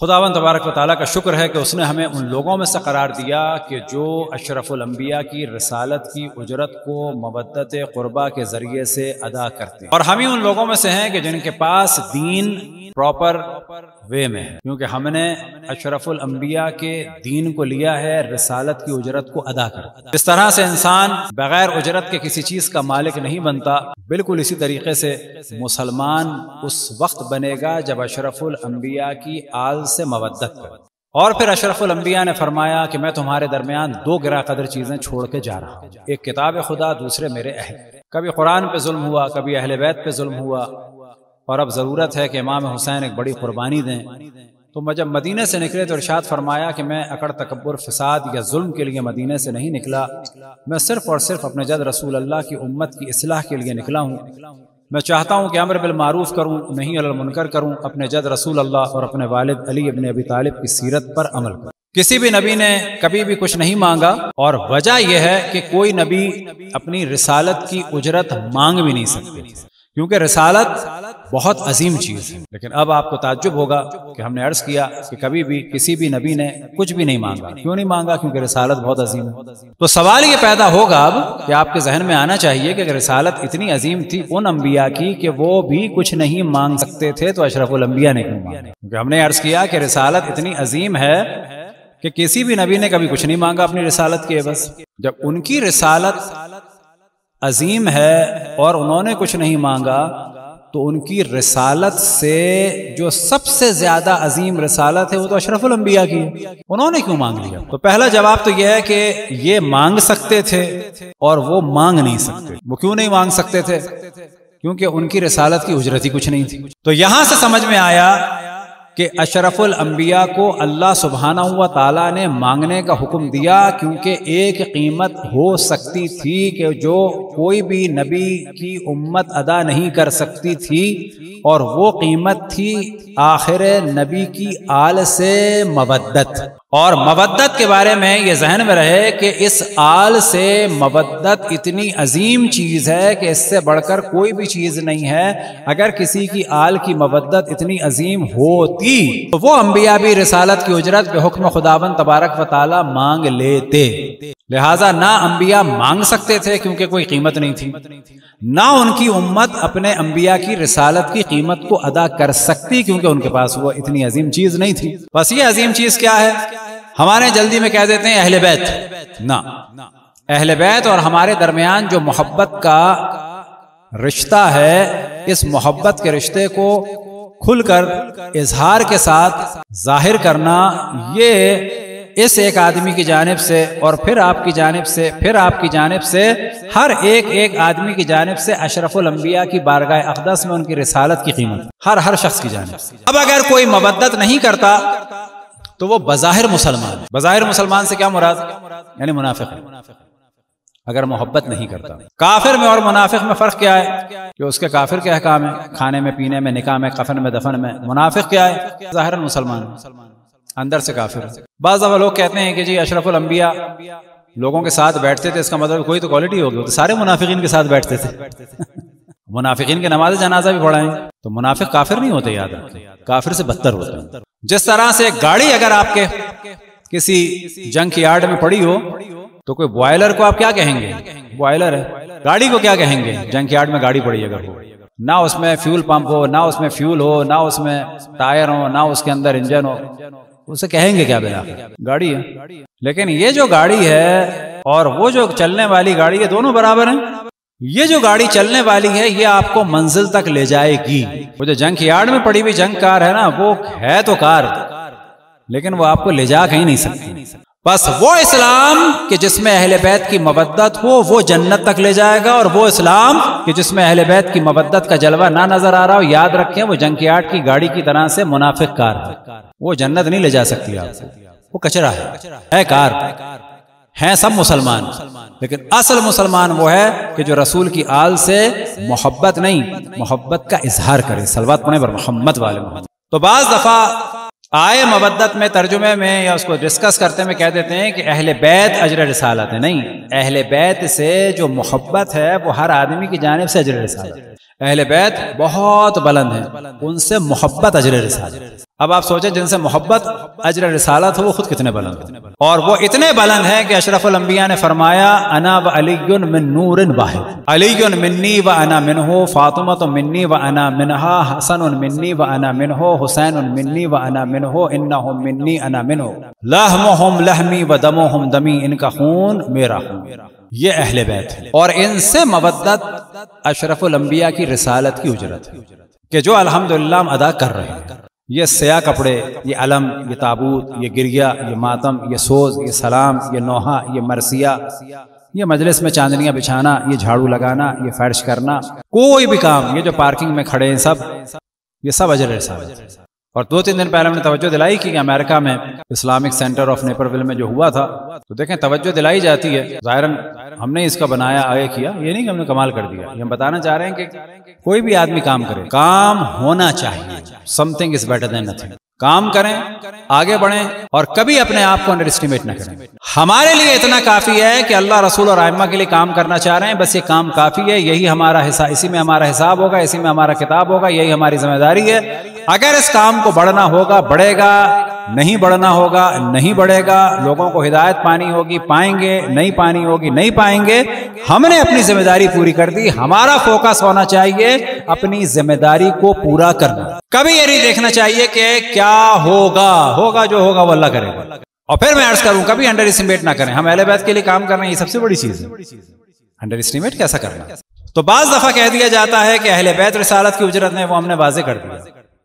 خداوند تبارک و تعالیٰ کا شکر ہے کہ اس نے ہمیں ان لوگوں میں سے قرار دیا کہ جو اشرف الانبیاء کی رسالت کی اجرت کو مودت قربا کے ذریعے سے ادا کرتے ہیں، اور ہم ہی ان لوگوں میں سے ہیں کہ جن کے پاس دین پراپر وے میں ہے، کیونکہ ہم نے اشرف الانبیاء کے دین کو لیا ہے رسالت کی اجرت کو ادا کر۔ اس طرح سے انسان بغیر اجرت کے کسی چیز کا مالک نہیں بنتا، بالکل اسی طریقے سے مسلمان اس وقت بنے گا جب اشرف الانبیاء کی آل سے مودت کرے۔ اور پھر اشرف الانبیاء نے فرمایا کہ میں تمہارے درمیان دو گراں قدر چیزیں چھوڑ کے جا رہا ہوں، ایک کتاب خدا، دوسرے میرے اہل۔ کبھی قرآن پہ ظلم ہوا، کبھی اہل بیت پہ ظلم ہوا، اور اب ضرورت ہے کہ امام حسین ایک بڑی قربانی دیں۔ تو جب مدینے سے نکلے تو ارشاد فرمایا کہ میں اکڑ تکبر فساد یا ظلم کے لیے مدینے سے نہیں نکلا، میں صرف اور صرف اپنے جد رسول اللہ کی امت کی اصلاح کے لیے نکلا ہوں۔ میں چاہتا ہوں کہ امر بالمعروف کروں، نہیں علی المنکر کروں، اپنے جد رسول اللہ اور اپنے والد علی ابن ابی طالب کی سیرت پر عمل کروں۔ کسی بھی نبی نے کبھی بھی کچھ نہیں مانگا، اور وجہ یہ ہے کہ کوئی نبی اپنی رسالت کی اجرت مانگ بھی نہیں سکتے، کیونکہ رسالت بہت عظیم چیز ہے۔ لیکن اب آپ کو تعجب ہوگا کہ ہم نے عرض کیا کہ کبھی بھی کسی بھی نبی نے کچھ بھی نہیں مانگا۔ کیوں نہیں مانگا؟ کیونکہ رسالت بہت عظیم ہے۔ تو سوال یہ پیدا ہوگا اب کہ آپ کے ذہن میں آنا چاہیے کہ اگر رسالت اتنی عظیم تھی ان انبیاء کی کہ وہ بھی کچھ نہیں مانگ سکتے تھے، تو اشرف الانبیاء نے کیوں مانگا؟ کیونکہ ہم نے عرض کیا کہ رسالت اتنی عظیم ہے کہ کسی بھی نبی نے کبھی کچھ نہیں مانگا اپنی رسالت کے عوض۔ جب ان کی رسالت عظیم ہے اور انہوں نے کچھ نہیں مانگا، تو ان کی رسالت سے جو سب سے زیادہ عظیم رسالت ہے وہ تو اشرف الانبیاء کی ہے، انہوں نے کیوں مانگ لیا؟ تو پہلا جواب تو یہ ہے کہ یہ مانگ سکتے تھے اور وہ مانگ نہیں سکتے۔ وہ کیوں نہیں مانگ سکتے تھے؟ کیونکہ ان کی رسالت کی اجرت ہی کچھ نہیں تھی۔ تو یہاں سے سمجھ میں آیا کہ اشرف الانبیاء کو اللہ سبحانہ و تعالیٰ نے مانگنے کا حکم دیا، کیونکہ ایک قیمت ہو سکتی تھی کہ جو کوئی بھی نبی کی امت ادا نہیں کر سکتی تھی، اور وہ قیمت تھی آخر نبی کی آل سے مودت۔ اور مودت کے بارے میں یہ ذہن میں رہے کہ اس آل سے مودت اتنی عظیم چیز ہے کہ اس سے بڑھ کر کوئی بھی چیز نہیں ہے۔ اگر کسی کی آل کی مودت اتنی عظیم ہوتی تو وہ انبیاء بھی رسالت کی اجرت بحکم خداوند تبارک و تعالی مانگ لیتے۔ لہٰذا نہ انبیاء مانگ سکتے تھے کیونکہ کوئی قیمت نہیں تھی، نہ ان کی امت اپنے انبیاء کی رسالت کی قیمت کو ادا کر سکتی کیونکہ ان کے پاس وہ اتنی عظیم چیز نہیں تھی۔ بس یہ عظیم چیز کیا ہے؟ ہمارے جلدی میں کہہ دیتے ہیں اہل بیت۔ نہ، اہل بیت اور ہمارے درمیان جو محبت کا رشتہ ہے، اس محبت کے رشتے کو کھل کر اظہار کے ساتھ ظاہر کرنا، یہ اس ایک آدمی کی جانب سے اور پھر آپ کی جانب سے، پھر آپ کی جانب سے، ہر ایک آدمی کی جانب سے اشرف الانبیاء کی بارگاہ اقدس میں ان کی رسالت کی قیمت ہر شخص کی جانب سے۔ اب اگر کوئی مودت نہیں کرتا تو وہ بظاہر مسلمان ہے۔ بظاہر مسلمان سے کیا مراد؟ یعنی منافق ہے، اگر محبت نہیں کرتا۔ کافر میں اور منافق میں فرق کیا ہے؟ کہ اس کے کافر کے احکام ہیں، کھانے میں، پینے میں، نکاح میں، کفن میں، دفن میں۔ منافق کیا ہے؟ ظاہر مسلمان، اندر سے کافر۔ بعض دفعہ لوگ کہتے ہیں کہ جی اشرف الانبیاء لوگوں کے ساتھ بیٹھتے تھے، اس کا مطلب کوئی تو کوالٹی ہوگی، تو سارے منافقین کے ساتھ بیٹھتے تھے۔ منافقین کے نماز جنازہ بھی پڑھائیں تو منافق کافر نہیں ہوتے، یاد رکھیں، کافر سے بدتر ہوتے ہیں۔ جس طرح سے گاڑی اگر آپ کے کسی جنک یارڈ میں پڑی ہو تو کوئی بوائلر کو آپ کیا کہیں گے؟ بوائلر ہے۔ گاڑی کو کیا کہیں گے؟ جنک یارڈ میں گاڑی پڑی اگر ہو، نہ اس میں فیول پمپ ہو، نہ اس میں فیول ہو، نہ اس میں ٹائر ہو، نہ اس کے اندر انجن ہو، اسے کہیں گے کیا؟ بلا گاڑی ہے۔ لیکن یہ جو گاڑی ہے اور وہ جو چلنے والی گاڑی ہے، دونوں برابر ہیں۔ یہ جو گاڑی چلنے والی ہے یہ آپ کو منزل تک لے جائے گی۔ وہ جو جنک یارڈ میں پڑی ہوئی جنک کار ہے نا، وہ ہے تو کار، لیکن وہ آپ کو لے جا کہیں نہیں سکتی۔ بس وہ اسلام کہ جس میں اہل بیت کی مودت ہو وہ جنت تک لے جائے گا، اور وہ اسلام کہ جس میں اہل بیت کی مودت کا جلوہ نہ نظر آ رہا ہو، یاد رکھیں وہ جنک یارڈ کی گاڑی کی طرح سے منافق کار ہے، وہ جنت نہیں لے جا سکتی آپ کو، وہ کچرا ہے کار۔ ہیں سب مسلمان، لیکن اصل مسلمان وہ ہے کہ جو رسول کی آل سے محبت نہیں، محبت کا اظہار کرے۔ صلوات پڑھیں پر محمد والے محمد۔ تو بعض دفعہ آئے مودت میں ترجمے میں یا اس کو ڈسکس کرتے میں کہہ دیتے ہیں کہ اہل بیت اجر رسالت ہے۔ نہیں، اہل بیت سے جو محبت ہے وہ ہر آدمی کی جانب سے اجر رسالت ہے۔ اہل بیت بہت بلند ہیں، ان سے محبت اجر رسالت۔ اب آپ سوچیں جن سے محبت اجر رسالت ہو وہ خود کتنے بلند ہیں، اور وہ اتنے بلند ہیں کہ اشرف الانبیاء نے فرمایا انا و علی من نور واحد، علی منی و انا منہ، فاطمہ منی و انا منہا، حسن منی و انا منہ، حسین منی و انا منہ، انہم منی انا منہ، لحمہم لحمی و دمہم دمی، ان کا خون میرا خون۔ یہ اہل بیت ہے، اور ان سے مودت اشرف الانبیاء کی رسالت کی اجرت ہے کہ جو الحمدللہ ہم ادا کر رہے ہیں۔ یہ سیاہ کپڑے، یہ علم، یہ تابوت، یہ گریہ، یہ ماتم، یہ سوز، یہ سلام، یہ نوحہ، یہ مرثیہ، یہ مجلس میں چاندنیاں بچھانا، یہ جھاڑو لگانا، یہ فرش کرنا، کوئی بھی کام، یہ جو پارکنگ میں کھڑے ہیں یہ سب اجر رسالت ہے۔ اور 2-3 دن پہلے ہم نے توجہ دلائی کہ امریکہ میں اسلامک سینٹر آف نیپرویل میں جو ہوا تھا، تو دیکھیں توجہ دلائی جاتی ہے، ظاہراً ہم نے اس کا بنایا آگے کیا، یہ نہیں کہ ہم نے کمال کر دیا، یہ ہم بتانا چاہ رہے ہیں کہ کوئی بھی آدمی کام کرے، کام ہونا چاہیے، something is better than nothing، کام کریں، آگے بڑھیں، اور کبھی اپنے آپ کو انڈر اسٹیمیٹ نہ کریں۔ ہمارے لیے اتنا کافی ہے کہ اللہ رسول اور ائمہ کے لیے کام کرنا چاہ رہے ہیں، بس یہ کام کافی ہے، یہی ہمارا حصہ، اسی میں ہمارا حساب ہوگا، اسی میں ہمارا کتاب ہوگا، یہی ہماری ذمہ داری ہے۔ اگر اس کام کو بڑھنا ہوگا بڑھے گا، نہیں بڑھنا ہوگا نہیں بڑھے گا، لوگوں کو ہدایت پانی ہوگی پائیں گے، نہیں پانی ہوگی نہیں پائیں گے۔ ہم نے اپنی ذمہ داری پوری کر دی، ہمارا فوکس ہونا چاہیے اپنی ذمہ داری کو پورا کرنا، کبھی یہ نہیں دیکھنا چاہیے کہ کیا ہوگا جو ہوگا وہ اللہ کرے گا۔ اور پھر میں عرض کروں کبھی انڈر اسٹیمیٹ نہ کریں، ہم اہل بیت کے لیے کام کر رہے ہیں، یہ سب سے بڑی چیز ہے، انڈر اسٹیمیٹ کیسا کرنا۔ تو بعض دفعہ کہہ دیا جاتا ہے کہ اہل بیت رسالت کی اجرت نے، وہ ہم نے واضح کر دیا۔